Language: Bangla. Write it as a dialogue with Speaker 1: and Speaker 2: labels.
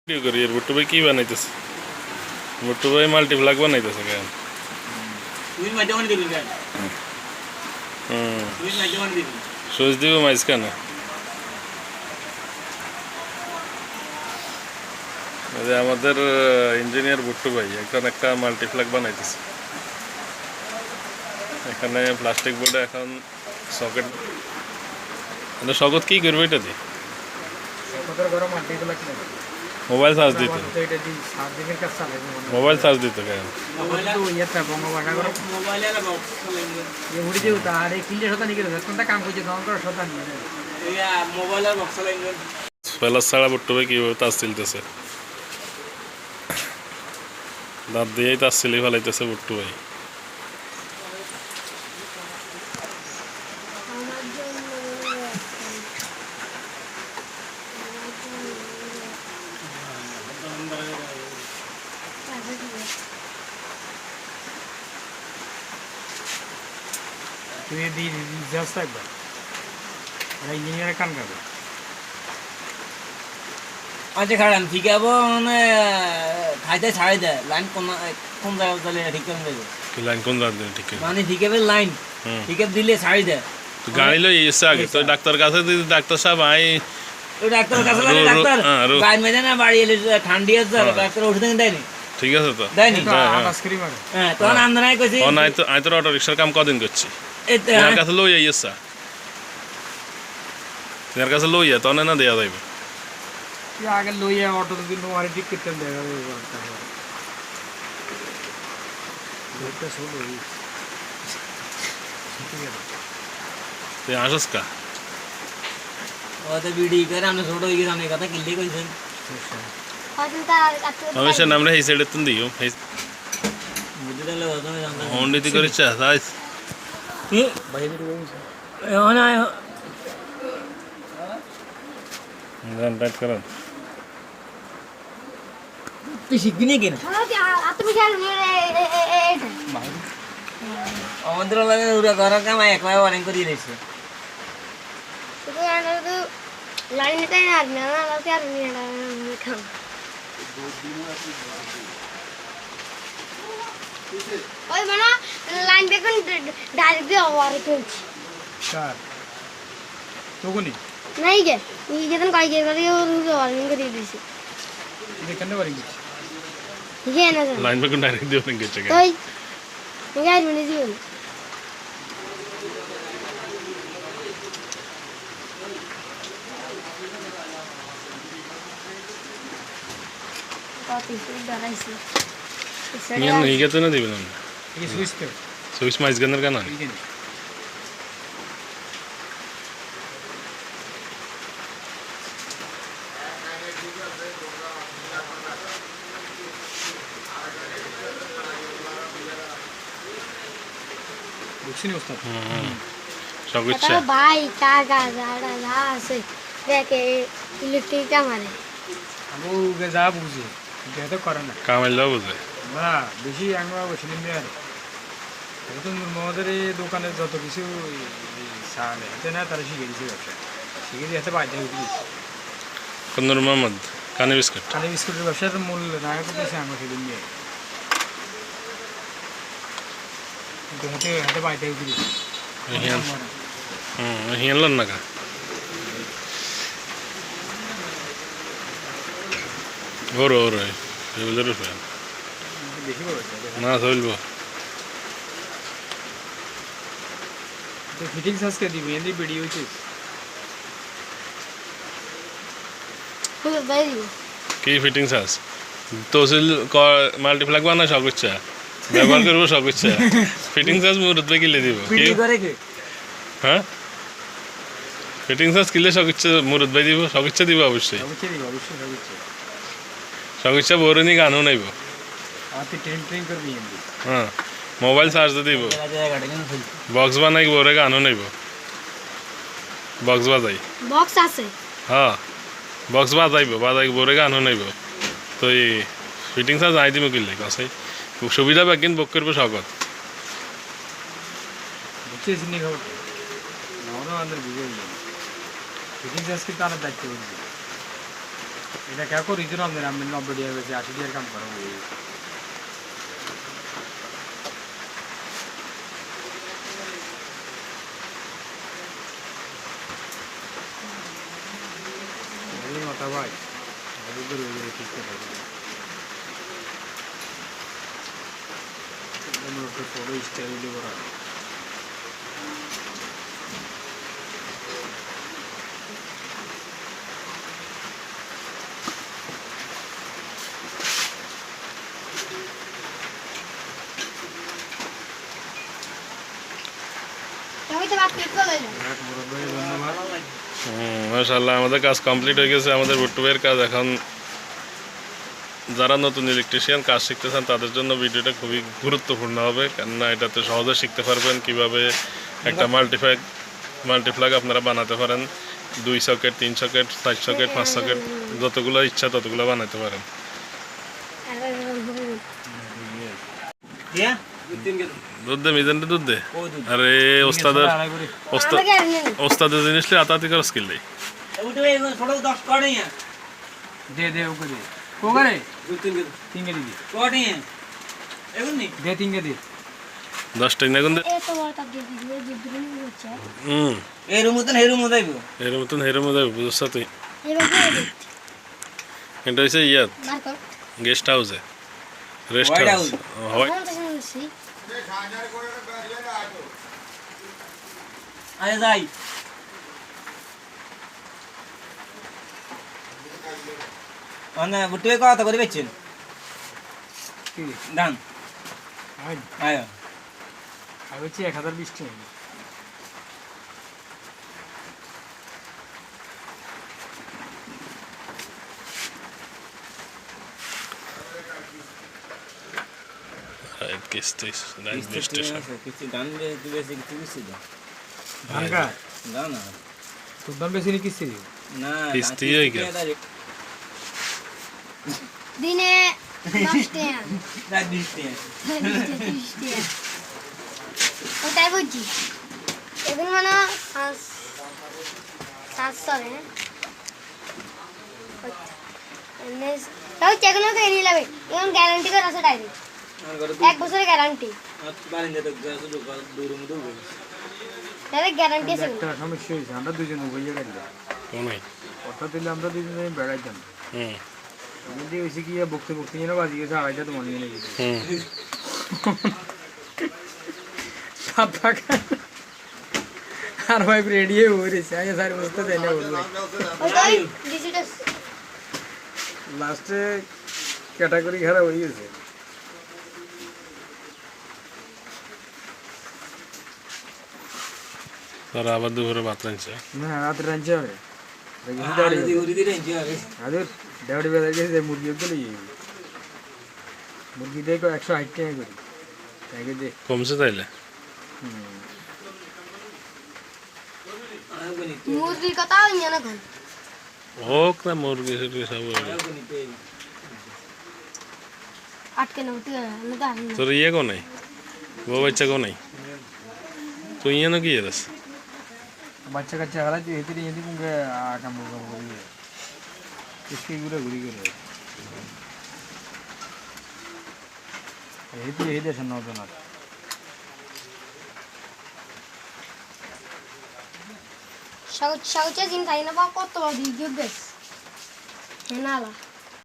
Speaker 1: ভিডিও করি আর বুট্টু ভাই কি বানাইতেছে? বুট্টু ভাই মাল্টিপ্লাগ বানাইতেছে কেন? সুইচ দিব মাঝখানে। আমাদের ইঞ্জিনিয়ার বুট্টু ভাই এখন একটা মাল্টিপ্লাগ বানাইতেছে। এখানে প্লাস্টিক বোর্ডে এখন সকেট সকেট কি করবে এটা দিয়ে? মোবাইল চার্জ দিত, মোবাইল চার্জ দিত কেন? প্লাস ছাড়া বুট্টু ভাই কিভাবে তার চলতেছে? দাঁত দিয়েই তার সিলি ফেলাইতেছে বুট্টু ভাই।
Speaker 2: আচ্ছা খারাপ ঠিক আছে মানে খাইতে ছাড়াই দেয় লাইন কোন জায়গায় তাহলে ঠিক করে দেবে
Speaker 1: লাইন কোন জায়গায় ঠিক করে
Speaker 2: মানে ঠিক আছে লাইন ঠিক আছে দিলে ছাড়ি দেয়
Speaker 1: তো গাড়ি লই এসে আগে তো ডাক্তার কাছে দিদি ডাক্তার সাহেব আই
Speaker 2: ওই ডাক্তার কাছে লাগে ডাক্তার গাড়ি মেজে না বাড়ি এলে ঠান্ডি আছে ডাক্তার ওষুধ দেয়নি
Speaker 1: ঠিক আছে তো
Speaker 2: দেয়নি হ্যাঁ তখন আমদানি কইছি
Speaker 1: ও নাই তো আই তো অটো রিকশার কাম কদিন করছি তোমার কাছে লই এসে তোমার কাছে লই তখন না দেয়া যাইবে
Speaker 3: আগে লইয়া অটো দিন তোমার ঠিক করতে দেখা যাবে
Speaker 1: তুই আসস কা
Speaker 2: ওতে বিডি করে আমরা ছোট হয়ে গেছি অনেক কথা কিল্লি কইছেন
Speaker 1: সমস্যা না আমরা এই সাইডে তুন দিও
Speaker 2: বুঝতে দিলে তুমি জানতে
Speaker 1: হন্ডিতি করিস সাইজ
Speaker 2: কি বাইরে না
Speaker 1: গান টাইট করুন
Speaker 2: তুই শিখবি না কেন আমাদের লাগে ওরা ঘরের কাম একলা অনেক করে দিয়েছে
Speaker 4: ওই মানে লাইন দেখুন ডাইরেক্ট দিয়ে ওয়ারে চলছে
Speaker 3: স্যার তখনই
Speaker 4: নাই গে এই যেদিন কয় গে করে ওয়ারিং করে দিয়েছে
Speaker 3: এখানে বাড়ি গেছি
Speaker 4: গে না
Speaker 1: লাইন বেগুন ডাইরেক্ট দিও নাকি চেক
Speaker 4: ওই গাইড মানে দিও কত সুই দাঁড়াইছে
Speaker 1: ইয়ান হিগে তো না দিবেন না
Speaker 3: এই সুইচ তো
Speaker 1: সুইচ মাইজ গানের কেন
Speaker 3: বুঝছিনি ওস্তাদ
Speaker 1: সবকিছু
Speaker 4: ভাই কাকা যারা যা আছে দেখে ইলেকট্রিক আমারে
Speaker 3: আমি ওকে যা বুঝি এটা তো করে না
Speaker 1: কামাইল বুঝে
Speaker 3: না বেশি আমরা বসিনি আর তো মোহাম্মদের এই দোকানে যত কিছু সালে এতে না তারা শিখে দিয়েছে ব্যবসা শিখে দিয়ে হাতে বাইরে উঠে দিয়েছে
Speaker 1: কন্দর মোহাম্মদ কানে বিস্কুট
Speaker 3: কানে বিস্কুটের ব্যবসার মূল নায়ক হচ্ছে আমরা সেদিন নিয়ে হাতে হাতে বাইরে উঠে দিয়েছে
Speaker 1: হিয়ান লন না কা ওরো ওরো এগুলো রুপে
Speaker 3: বেশি বড়
Speaker 1: না চলবো
Speaker 3: তো ফিটিংস আজকে দিবি এনে ভিডিও হচ্ছে
Speaker 4: ভাই
Speaker 1: কি ফিটিংস আস তহসিল মাল্টিপ্লাগ বানা সব ইচ্ছা ব্যবহার করবো সব ইচ্ছা ফিটিংস আস মুহূর্তে কিলে দিব
Speaker 2: বিডি করে কি
Speaker 1: হ্যাঁ ফিটিংস আস কিলে সব ইচ্ছা মুহূর্ত ভাই দিব সব ইচ্ছা দিব অবশ্যই
Speaker 3: অবশ্যই দিব অবশ্যই অবশ্যই
Speaker 1: সব ইচ্ছা বড়নি গানও নাইব
Speaker 3: আপনি ট্রেন ট্রেন করবি এমনি
Speaker 1: হ্যাঁ মোবাইল চার্জ দিব বক্স বানাই বড়ে গানও নাইব বক্স বাজাই
Speaker 4: বক্স আছে
Speaker 1: হ্যাঁ বক্স বাজাইব বাজাই বড়ে গানও নাইব তো এই ফিটিংস আস আই দিব কিনলে কাছাই সুবিধা বাকিন বুক করবো সকত
Speaker 3: বুঝছিস নি খবর আমরা আমাদের বুঝে ফিটিংস আজকে তার দায়িত্ব এটা কে করি তো আমাদের আমি 90 টাকা বেশি 80 টাকার কাম করা হয়ে গেছে। এই মাথা ভাই ওদের ওদের ঠিক করে আমরা তো ফটো স্টাইল দিয়ে করা
Speaker 4: আমি তো বাদ ক্লিক করে দিলাম
Speaker 3: এক বড় ভাই ধন্যবাদ।
Speaker 1: মাশাআল্লাহ আমাদের কাজ কমপ্লিট হয়ে গেছে। আমাদের ভুট্টু ভাইয়ের কাজ এখন যারা নতুন ইলেকট্রিশিয়ান কাজ শিখতেছেন তাদের জন্য ভিডিওটা খুবই গুরুত্বপূর্ণ হবে, কেননা এটাতে সহজে শিখতে পারবেন কিভাবে একটা মাল্টিপ্লাগ আপনারা বানাতে পারেন। 2 সকেট 3 সকেট 4 সকেট 5 সকেট যতগুলো ইচ্ছা ততগুলো বানাতে পারেন।
Speaker 2: দিয়া
Speaker 1: দুধ দে মিজানটা দুধ দে।
Speaker 2: ও দুধ
Speaker 1: আরে ওস্তাদের
Speaker 3: আড়াই করে
Speaker 1: ওস্তাদ ওস্তাদের জিনিস আতাতি করার স্কিল নেই।
Speaker 2: উঠে এগুলো ছোট 10 করে নিয়ে
Speaker 3: দে দে ওকে দে কোগারে 3 কে দি
Speaker 2: করে নিয়ে এগুলো নি
Speaker 3: দে 3 কে দি
Speaker 1: 10 টাকা না গুনতে।
Speaker 4: এত বড় তাপ দিয়ে দিলে দুধ হচ্ছে
Speaker 2: এই রুম মতন এই রুম যাইবো
Speaker 1: এর মতন হেরো মধ্যে বুঝছ তুই।
Speaker 4: এবার
Speaker 1: এটা হচ্ছে ইয়াত
Speaker 4: মার্কো
Speaker 1: গেস্ট হাউসে রেস্ট
Speaker 2: White
Speaker 1: হাউস হয়।
Speaker 4: কোন দেশে নিছি
Speaker 2: আরে যাই মানে বুটে কথা করে বেচছেন
Speaker 3: কি
Speaker 2: দান
Speaker 3: আই
Speaker 2: আয়
Speaker 3: আমি হচ্ছে 1020 টাকা
Speaker 1: রাইট গেস্ট স্টেশন
Speaker 2: কিছু গান বেশি কিছু বেশি
Speaker 3: ভাঙ্গা
Speaker 2: গান না
Speaker 3: তোর দাম বেশি নি কিসে
Speaker 2: না
Speaker 1: কিস্তি হয়ে গেছে।
Speaker 4: দিনে 10 টাকা
Speaker 2: রাত দিতে
Speaker 4: ওটাই বুঝছি এখন মানে 700 তাও চেকনো তো এনে লাগবে এখন গ্যারান্টি করে আছে ডাইরেক্ট এক বছরের গ্যারান্টি
Speaker 2: বারিন্দা তো গাছ দূর মতো
Speaker 4: ডাইরেক্ট গ্যারান্টি আছে
Speaker 3: একটা সমস্যা হয়েছে আমরা দুজন বইয়ে গেল
Speaker 1: কোনাই
Speaker 3: অর্থাৎ দিলে আমরা দুজনে বেড়াইতাম
Speaker 1: হুম
Speaker 3: কিন্তু হয়েছে কি বকতে বকতে যেন বাজি গেছে 2:30 তো মনে নিয়ে গেছে
Speaker 1: হুম
Speaker 3: 7 টাকা আর ভাই রেডি হয়ে রয়েছে আগে স্যার বুঝতে দেয় না বলবে
Speaker 4: ওটাই ডিজিটাল
Speaker 3: লাস্টে ক্যাটাগরি খারাপ হয়ে গেছে
Speaker 1: তারা আবার দুপুরে ভাত রাঁধছে।
Speaker 3: না রাত রাঞ্চে হবে
Speaker 2: দিয়ে
Speaker 3: আদের দেওয়ারি বেলা গেছে মুরগি তো লিয়ে মুরগি দেখো 160 টাকা করে তাকে দে
Speaker 1: কমছে তাইলে
Speaker 4: মুরগির কথা ইয়া না কোন
Speaker 1: হোক না মুরগি সুরগি সব হবে।
Speaker 4: আটকে না উঠে না তো আসেন
Speaker 1: তোর ইয়ে কো নাই বউ বাচ্চা কো নাই তুই ইয়ে না কি এরাস
Speaker 3: বাচ্চা কাচ্চা হারা তুই এতে এদি কুঙ্গে কাম করি इसके ঘুরে ঘুরি করে এই তুই এই দেশ না তো না
Speaker 4: শাউচা জিন খাই না বা কত বড় দিও বেশ হেনালা